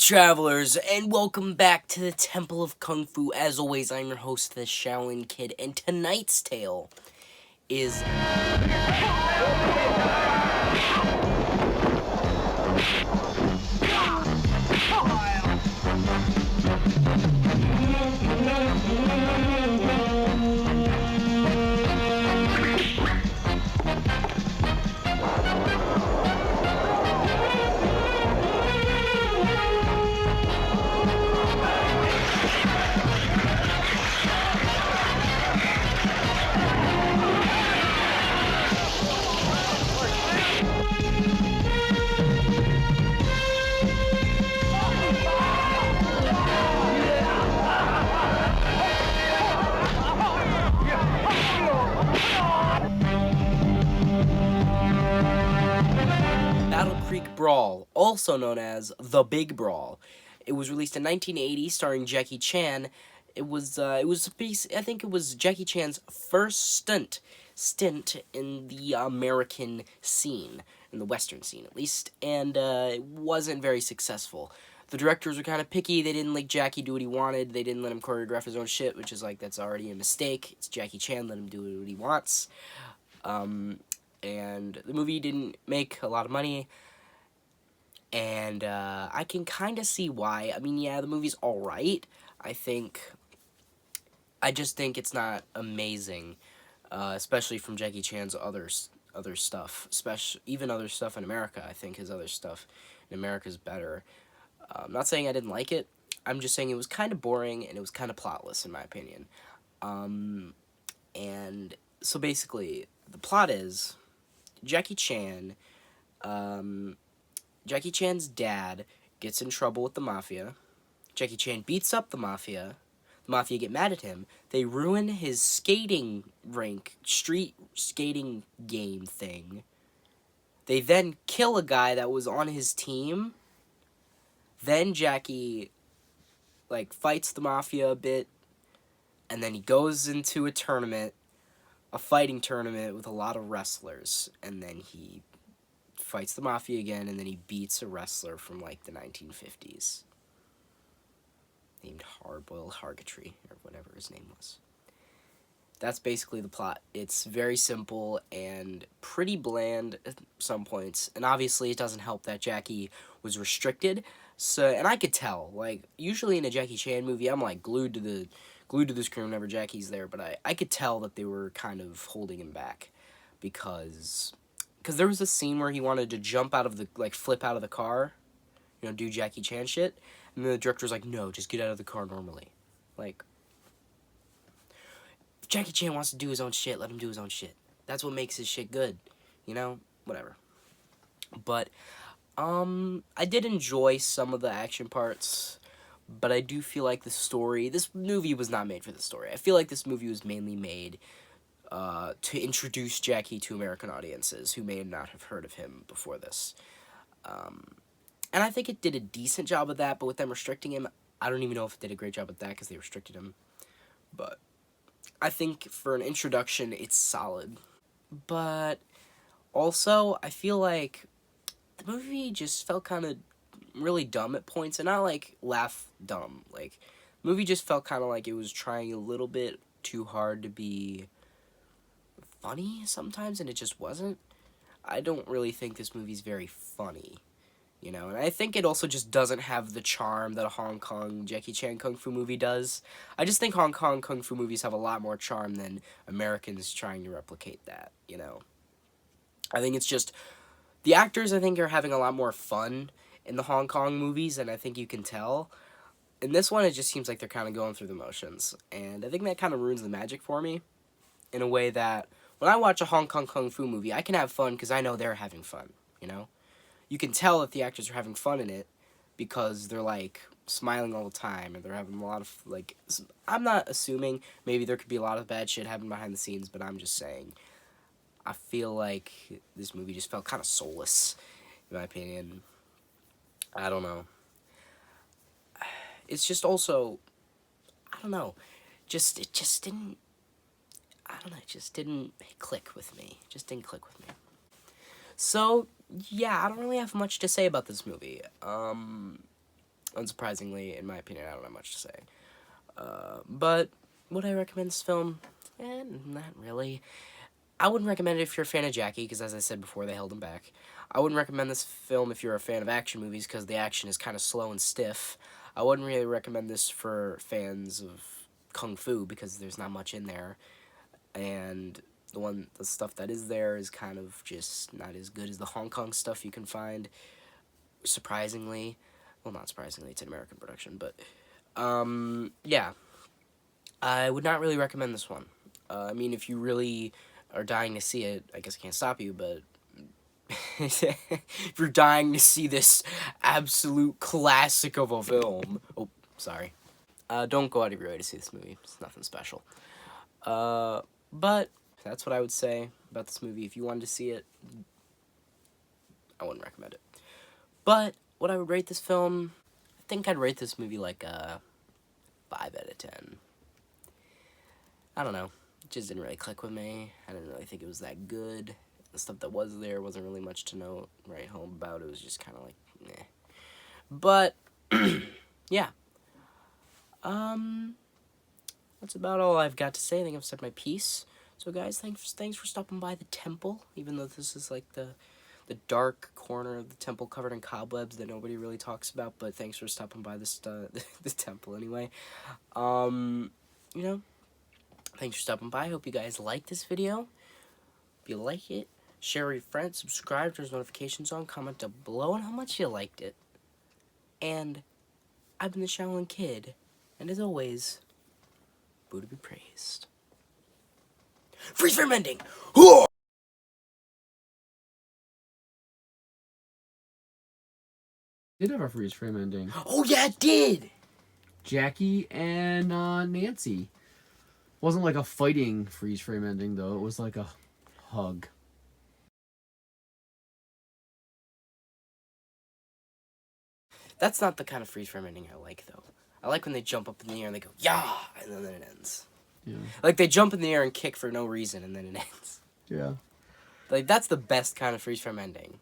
travelers, and welcome back to the Temple of Kung Fu. As always, I'm your host, the Shaolin Kid, and tonight's tale is... Battle Creek Brawl, also known as The Big Brawl. It was released in 1980, starring Jackie Chan. I think it was Jackie Chan's first stint in the American scene, in the Western scene at least, and it wasn't very successful. The directors were kind of picky. They didn't let Jackie do what he wanted. They didn't let him choreograph his own shit, which is like, that's already a mistake. It's Jackie Chan, let him do what he wants. And the movie didn't make a lot of money, and I can kind of see why. I mean, yeah, the movie's alright. I just think it's not amazing, especially from Jackie Chan's other stuff, even other stuff in America. I think his other stuff in America is better. I'm not saying I didn't like it. I'm just saying it was kind of boring, and it was kind of plotless, in my opinion. And so basically, the plot is... Jackie Chan's dad gets in trouble with the mafia. Jackie Chan beats up the mafia. The mafia get mad at him. They ruin his skating rink, street skating game thing. They then kill a guy that was on his team. Then Jackie, fights the mafia a bit. And then he goes into a fighting tournament with a lot of wrestlers, and then he fights the mafia again, and then he beats a wrestler from, the 1950s, named Hardboiled Hargatry, or whatever his name was. That's basically the plot. It's very simple and pretty bland at some points, and obviously it doesn't help that Jackie was restricted, and I could tell, usually in a Jackie Chan movie, I'm, glued to the screen whenever Jackie's there, but I could tell that they were kind of holding him back, because there was a scene where he wanted to jump out of the, flip out of the car, do Jackie Chan shit, and the director was like, no, just get out of the car normally. If Jackie Chan wants to do his own shit, let him do his own shit. That's what makes his shit good, whatever. But, I did enjoy some of the action parts, but I do feel like this movie was not made for the story. I feel like this movie was mainly made to introduce Jackie to American audiences who may not have heard of him before this. And I think it did a decent job of that, but with them restricting him, I don't even know if it did a great job at that because they restricted him. But I think for an introduction, it's solid. But also, I feel like the movie just felt kind of really dumb at points, and not laugh dumb. The movie just felt kind of like it was trying a little bit too hard to be funny sometimes, and it just wasn't. I don't really think this movie's very funny, and I think it also just doesn't have the charm that a Hong Kong Jackie Chan Kung Fu movie does. I just think Hong Kong Kung Fu movies have a lot more charm than Americans trying to replicate that, I think it's just, the actors, I think, are having a lot more fun in the Hong Kong movies, and I think you can tell. In this one, it just seems like they're kind of going through the motions, and I think that kind of ruins the magic for me, in a way that, when I watch a Hong Kong Kung Fu movie, I can have fun because I know they're having fun, You can tell that the actors are having fun in it, because they're, smiling all the time, and they're having a lot of, I'm not assuming, maybe there could be a lot of bad shit happening behind the scenes, but I'm just saying, I feel like this movie just felt kind of soulless, in my opinion. I don't know. It's just also, I don't know, it just didn't click with me. It just didn't click with me. So, yeah, I don't really have much to say about this movie. Unsurprisingly, in my opinion, I don't have much to say. But would I recommend this film? Not really. I wouldn't recommend it if you're a fan of Jackie, because as I said before, they held him back. I wouldn't recommend this film if you're a fan of action movies, because the action is kind of slow and stiff. I wouldn't really recommend this for fans of Kung Fu, because there's not much in there. And the stuff that is there is kind of just not as good as the Hong Kong stuff you can find, surprisingly. Well, not surprisingly, it's an American production, but, yeah. I would not really recommend this one. I mean, if you really are dying to see it, I guess I can't stop you, but if you're dying to see this absolute classic of a film, oh, sorry, don't go out of your way to see this movie. It's nothing special. But that's what I would say about this movie. If you wanted to see it, I wouldn't recommend it. But what I would rate this film, I think I'd rate this movie like a 5 out of 10. I don't know. It just didn't really click with me. I didn't really think it was that good. The stuff that was there wasn't really much to know right home about. It was just kind of like, meh. But, yeah. That's about all I've got to say. I think I've said my piece. So, guys, thanks for stopping by the temple, even though this is like the dark corner of the temple covered in cobwebs that nobody really talks about. But thanks for stopping by this the temple anyway. You know. Thanks for stopping by. I hope you guys like this video. If you like it, share with your friends, subscribe, turn notifications on, comment down below on how much you liked it. And I've been the Shaolin Kid. And as always, Buddha be praised. Freeze frame ending! Did have a freeze frame ending. Oh yeah, it did! Jackie and Nancy. Wasn't like a fighting freeze frame ending though. It was like a hug. That's not the kind of freeze frame ending I like though. I like when they jump up in the air and they go, yeah, and then it ends. Yeah. Like they jump in the air and kick for no reason and then it ends. Yeah. Like that's the best kind of freeze frame ending.